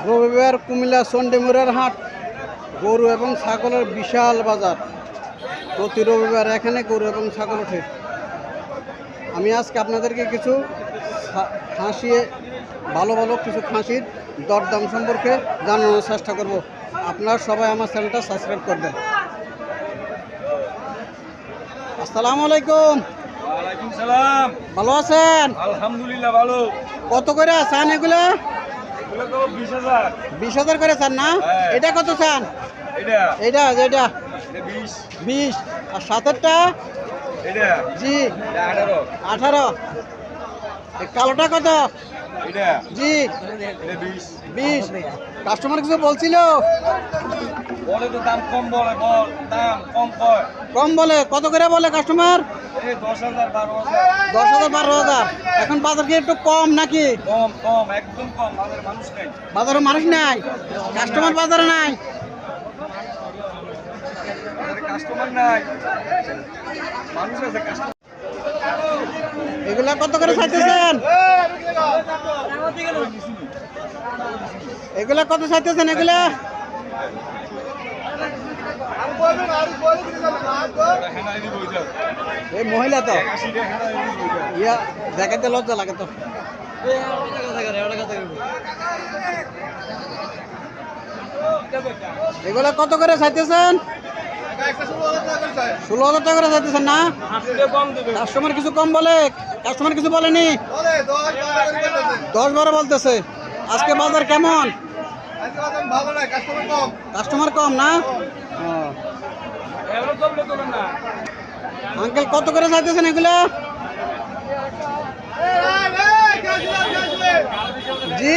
রবিবার কুমিল্লা চণ্ডীমুড়ার হাট গরু এবং ছাগলের বিশাল বাজার। প্রতি রবিবার এখানে গরু এবং ছাগল ওঠে। আমি আজকে আপনাদেরকে কিছু খাসি ভালো ভালো কিছু খাসির দরদাম সম্পর্কে জানানোর চেষ্টা করব। আপনারা সবাই আমার চ্যানেলটা সাবস্ক্রাইব করবেন। আসসালামু আলাইকুম। ওয়ালাইকুম সালাম। ভালো আছেন? আলহামদুলিল্লাহ ভালো। কত করে চান এগুলো? এগুলো তো 20,000। 20,000 করে চান না? হ্যাঁ। এটা কত চান? এটা এটা এটা 20। 20 আর সাতেরটা? এটা জি এটা 18। 18। কালোটা কত? এটা জি এটা 20। কাস্টমার কিছু বলছিল? বলে তো দাম কম বলে, বল দাম কম কয়। কম বলে? কত করে বলে কাস্টমার? এই 10,000 12,000। 10,000 12,000। এখন বাজার কি একটু কম নাকি? কম কম একদম কম। আমাদের মানুষ নাই, বাজারে মানুষ নাই, কাস্টমার বাজারে নাই। আমাদের কাস্টমার নাই, মানুষ আছে কাস্টমার। এগুলা কত করে চাইতেছেন? এগুলা কত চাইতেছেন? এগুলা এই মহিলা তো ইয়া দেখাতে লজ্জা লাগে তো। এগুলা কত করে চাইতেছেন? 16,000 টাকা করে চাইতেছেন না? কাস্টমার কিছু কম বলে? কাস্টমার কিছু বলেনি? 10-12 বলতেছে। আজকে বাজার কেমন? কাস্টমার কম না? আঙ্কেল কত করে চাইতেছেন এগুলা? জি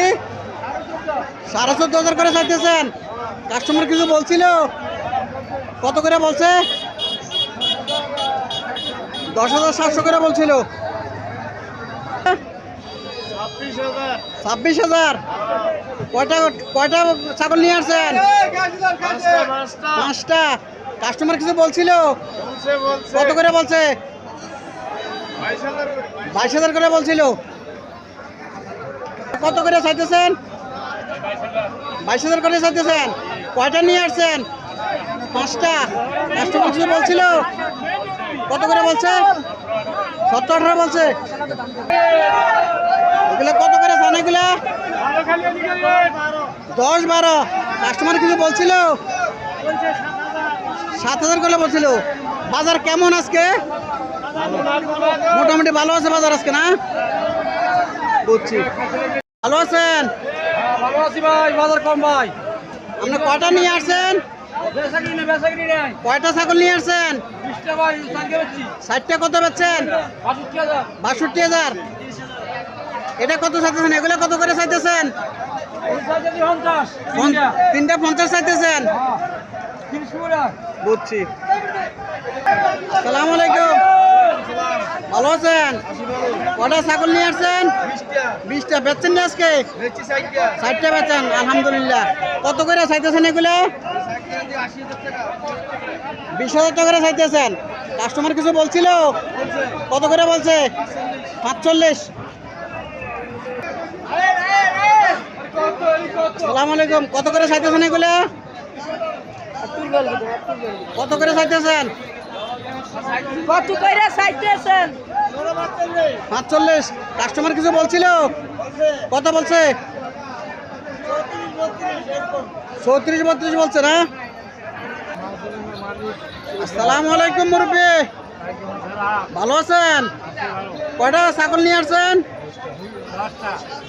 14,500 করে চাইতেছেন। কাস্টমার কিছু বলছিল? কত করে বলছে? 10,700 করে বলছিল। 26,000। কয়টা কয়টা ছাগল নিয়ে আসছেন? 5টা। কাস্টমার কিছু বলছিল? কত করে বলছে? 22,000 করে বলছিল। কত করে চাইতেছেন? 22,000 করে চাইতেছেন। কয়টা নিয়ে আসছেন? 5টা। কাস্টমার কিছু বলছিল? কত করে বলছে? 17-18 বলছে। এগুলো কত করে চান? এগুলা 10-12। কাস্টমার কিছু বলছিল? 7,000 করে বলছিল। বাজার কেমন আজকে? মোটামুটি ভালো আছে বাজার আজকে না? বুঝছি। ভালো আছেন? ভালো আছি ভাই, বাজার কম ভাই। আপনি কয়টা নিয়ে আসছেন? কয়টা ছাগল নিয়ে আসছেন? 60টা। কত বেচছেন? 62,000। এটা কত চাইতেছেন? এগুলো কত করে চাইতেছেন? 3টা 50 চাইতেছেন। বুঝছি। আসসালামু আলাইকুম। ভালো আছেন? কটা ছাগল নিয়ে আসছেন? 20টা। বেচছেন না আজকে? 60টা বেচেন, আলহামদুলিল্লাহ। কত করে চাইতেছেন এগুলো? 20,000 টাকা করে চাইতেছেন। কাস্টমার কিছু বলছিল? কত করে বলছে? 45। আসসালামু আলাইকুম। কত করে চাইতেছেন এগুলো? কত করে চাইতেছেন? 45। কাস্টমার কিছু বলছিল? কত বলছে? 34-32 বলছে না? আসসালামু আলাইকুম মুরব্বি। ভালো আছেন? কয়টা ছাগল নিয়ে আসছেন?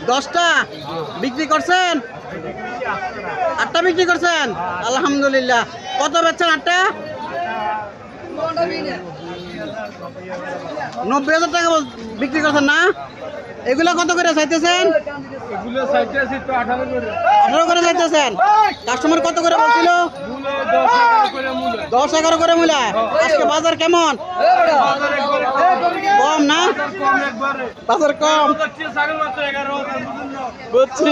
10টা। বিক্রি করছেন? 8টা বিক্রি করছেন, আলহামদুলিল্লাহ। কত বেচছেন 8টা? 90,000 টাকা বিক্রি করছেন না? এগুলো কত করে চাইতেছেন? 18 করে চাইতেছেন। কাস্টমার কত করে বলছিল? 10-11 করে মূলা। আজকে বাজার কেমন? কম না? বাজার কম। বুঝছি।